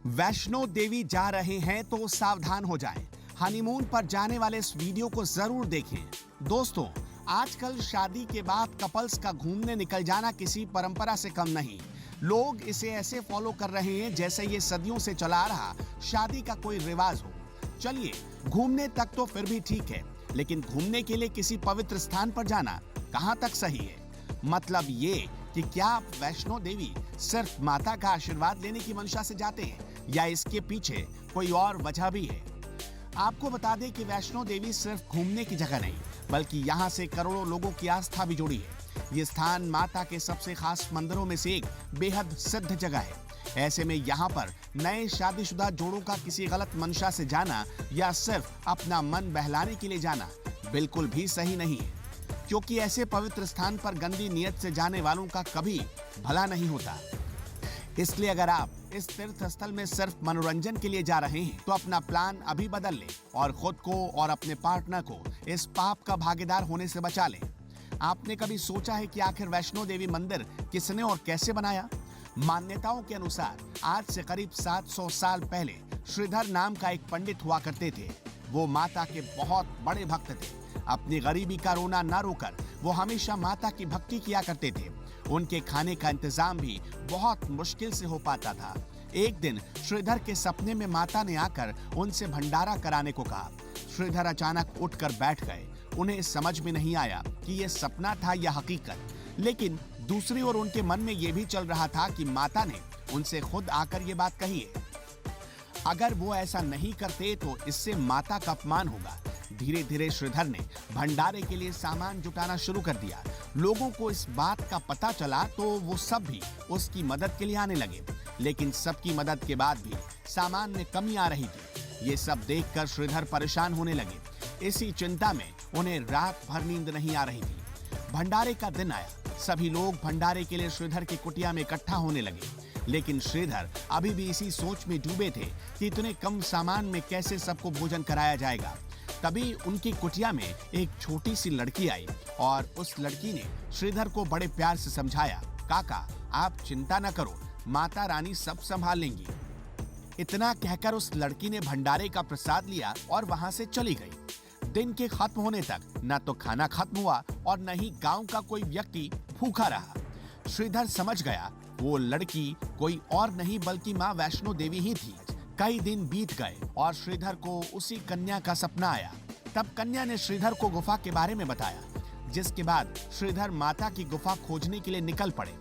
वैष्णो देवी जा रहे हैं तो सावधान हो जाएं। हनीमून पर जाने वाले इस वीडियो को जरूर देखें। दोस्तों, आजकल शादी के बाद कपल्स का घूमने निकल जाना किसी परंपरा से कम नहीं। लोग इसे ऐसे फॉलो कर रहे हैं जैसे ये सदियों से चला आ रहा शादी का कोई रिवाज हो। चलिए, घूमने तक तो फिर भी ठीक है, लेकिन घूमने के लिए किसी पवित्र स्थान पर जाना कहां तक सही है? मतलब ये कि क्या आप वैष्णो देवी सिर्फ माता का आशीर्वाद लेने की मंशा से जाते हैं या इसके पीछे कोई और वजह भी है? आपको बता दें कि वैष्णो देवी सिर्फ घूमने की जगह नहीं, बल्कि यहाँ से करोड़ों लोगों की आस्था भी जुड़ी है। ये स्थान माता के सबसे खास मंदिरों में से एक बेहद सिद्ध जगह है। ऐसे में यहाँ पर नए शादीशुदा जोड़ों का किसी गलत मंशा से जाना या सिर्फ अपना मन बहलाने के लिए जाना बिल्कुल भी सही नहीं है, क्योंकि ऐसे पवित्र स्थान पर गंदी नीयत से जाने वालों का कभी भला नहीं होता। इसलिए अगर आप इस तीर्थ स्थल में सिर्फ मनोरंजन के लिए जा रहे हैं तो अपना प्लान अभी बदल लें और खुद को और अपने पार्टनर को इस पाप का भागीदार होने से बचा लें। आपने कभी सोचा है कि आखिर वैष्णो देवी मंदिर किसने और कैसे बनाया? मान्यताओं के अनुसार आज से करीब 700 साल पहले श्रीधर नाम का एक पंडित हुआ करते थे। वो माता के बहुत बड़े भक्त थे। अपनी गरीबी का रोना न रोकर वो हमेशा माता की भक्ति किया करते थे। उनके खाने का इंतजाम भी बहुत मुश्किल से हो पाता था। एक दिन श्रीधर के सपने में माता ने आकर उनसे भंडारा कराने को कहा। श्रीधर अचानक उठकर बैठ गए। उन्हें समझ में नहीं आया कि ये सपना था या हकीकत। लेकिन दूसरी ओर उनके मन में ये भी चल रहा था कि माता ने उनसे खुद आकर ये बात कही है। अगर वो ऐसा नहीं करते तो इससे माता का अपमान होगा। धीरे धीरे श्रीधर ने भंडारे के लिए सामान जुटाना शुरू कर दिया। लोगों को इस बात का पता चला तो वो सब भी उसकी मदद के लिए आने लगे। लेकिन सबकी मदद के बाद भी सामान में कमी आ रही थी। ये सब देखकर श्रीधर परेशान होने लगे। इसी चिंता में उन्हें रात भर नींद नहीं आ रही थी। भंडारे का दिन आया। सभी लोग भंडारे के लिए श्रीधर की कुटिया में इकट्ठा होने लगे। लेकिन श्रीधर अभी भी इसी सोच में डूबे थे कि इतने कम सामान में कैसे सबको भोजन कराया जाएगा। तभी उनकी कुटिया में एक छोटी सी लड़की आई और उस लड़की ने श्रीधर को बड़े प्यार से समझाया, काका आप चिंता न करो, माता रानी सब संभाल लेंगी। इतना कहकर उस लड़की ने भंडारे का प्रसाद लिया और वहां से चली गई। दिन के खत्म होने तक न तो खाना खत्म हुआ और न ही गांव का कोई व्यक्ति भूखा रहा। श्रीधर समझ गया वो लड़की कोई और नहीं बल्कि माँ वैष्णो देवी ही थी। कई दिन बीत गए और श्रीधर को उसी कन्या का सपना आया। तब कन्या ने श्रीधर को गुफा के बारे में बताया, जिसके बाद श्रीधर माता की गुफा खोजने के लिए निकल पड़े।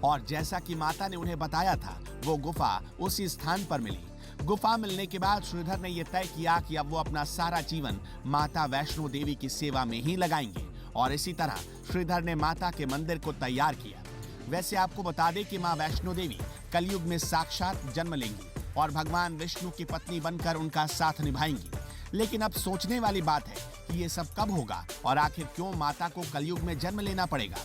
और जैसा कि माता ने उन्हें बताया था, वो गुफा उसी स्थान पर मिली। गुफा मिलने के बाद श्रीधर ने यह तय किया कि अब वो अपना सारा जीवन माता वैष्णो देवी की सेवा में ही लगाएंगे। और इसी तरह श्रीधर ने माता के मंदिर को तैयार किया। वैसे आपको बता दें कि माँ वैष्णो देवी कलयुग में साक्षात जन्म लेंगी और भगवान विष्णु की पत्नी बनकर उनका साथ निभाएंगी। लेकिन अब सोचने वाली बात है कि ये सब कब होगा और आखिर क्यों माता को कलयुग में जन्म लेना पड़ेगा।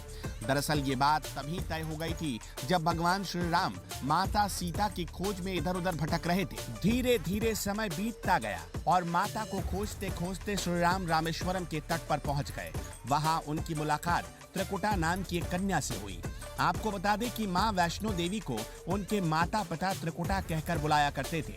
दरअसल ये बात तभी तय हो गई थी जब भगवान श्री राम माता सीता की खोज में इधर उधर भटक रहे थे। धीरे धीरे समय बीतता गया और माता को खोजते खोजते श्री राम रामेश्वरम के तट पर पहुंच गए। वहां उनकी मुलाकात त्रिकुटा नाम की एक कन्या से हुई। आपको बता दें कि माँ वैष्णो देवी को उनके माता पिता त्रिकुटा कहकर बुलाया करते थे।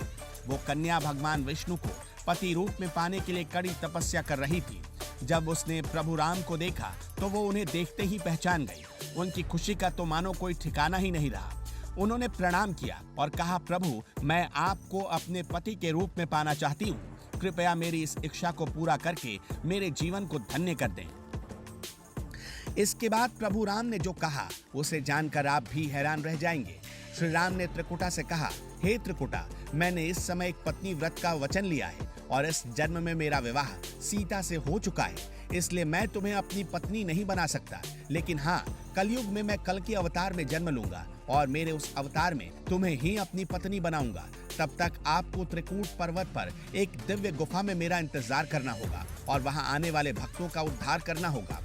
वो कन्या भगवान विष्णु को पति रूप में पाने के लिए कड़ी तपस्या कर रही थी। जब उसने प्रभु राम को देखा तो वो उन्हें देखते ही पहचान गई। उनकी खुशी का तो मानो कोई ठिकाना ही नहीं रहा। उन्होंने प्रणाम किया और कहा, प्रभु मैं आपको अपने पति के रूप में पाना चाहती हूँ। कृपया मेरी इस इच्छा को पूरा करके मेरे जीवन को धन्य कर दें। इसके बाद प्रभु राम ने जो कहा उसे जानकर आप भी हैरान रह जाएंगे। श्री राम ने त्रिकुटा से कहा, हे त्रिकुटा, मैंने इस समय एक पत्नी व्रत का वचन लिया है और इस जन्म में मेरा विवाह सीता से हो चुका है। इसलिए मैं तुम्हें अपनी पत्नी नहीं बना सकता। लेकिन हाँ, कलयुग में मैं कल के अवतार में जन्म लूंगा और मेरे उस अवतार में तुम्हें ही अपनी पत्नी बनाऊंगा। तब तक आपको त्रिकूट पर्वत पर एक दिव्य गुफा में मेरा इंतजार करना होगा और वहां आने वाले भक्तों का उद्धार करना होगा।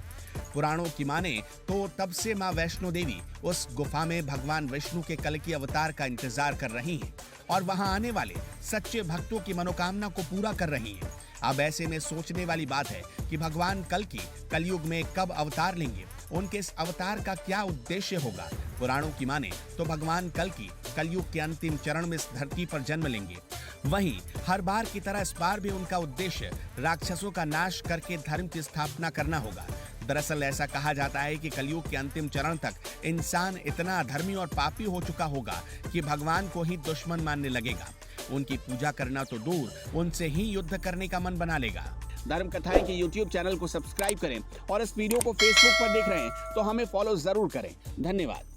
पुराणों की माने तो तब से माँ वैष्णो देवी उस गुफा में भगवान विष्णु के कल की अवतार का इंतजार कर रही हैं और वहां आने वाले सच्चे भक्तों की मनोकामना को पूरा कर रही हैं। अब ऐसे में सोचने वाली बात है कि भगवान कल युग में कब अवतार लेंगे उनके इस अवतार का क्या उद्देश्य होगा। पुराणों की माने तो भगवान कल्कि कलयुग के अंतिम चरण में इस धरती पर जन्म लेंगे। वहीं हर बार की तरह इस बार भी उनका उद्देश्य राक्षसों का नाश करके धर्म की स्थापना करना होगा। दरअसल ऐसा कहा जाता है कि कलयुग के अंतिम चरण तक इंसान इतना अधर्मी और पापी हो चुका होगा कि भगवान को ही दुश्मन मानने लगेगा। उनकी पूजा करना तो दूर, उनसे ही युद्ध करने का मन बना लेगा। धर्म कथाएं के YouTube चैनल को सब्सक्राइब करें और इस वीडियो को Facebook पर देख रहे हैं तो हमें फॉलो जरूर करें। धन्यवाद।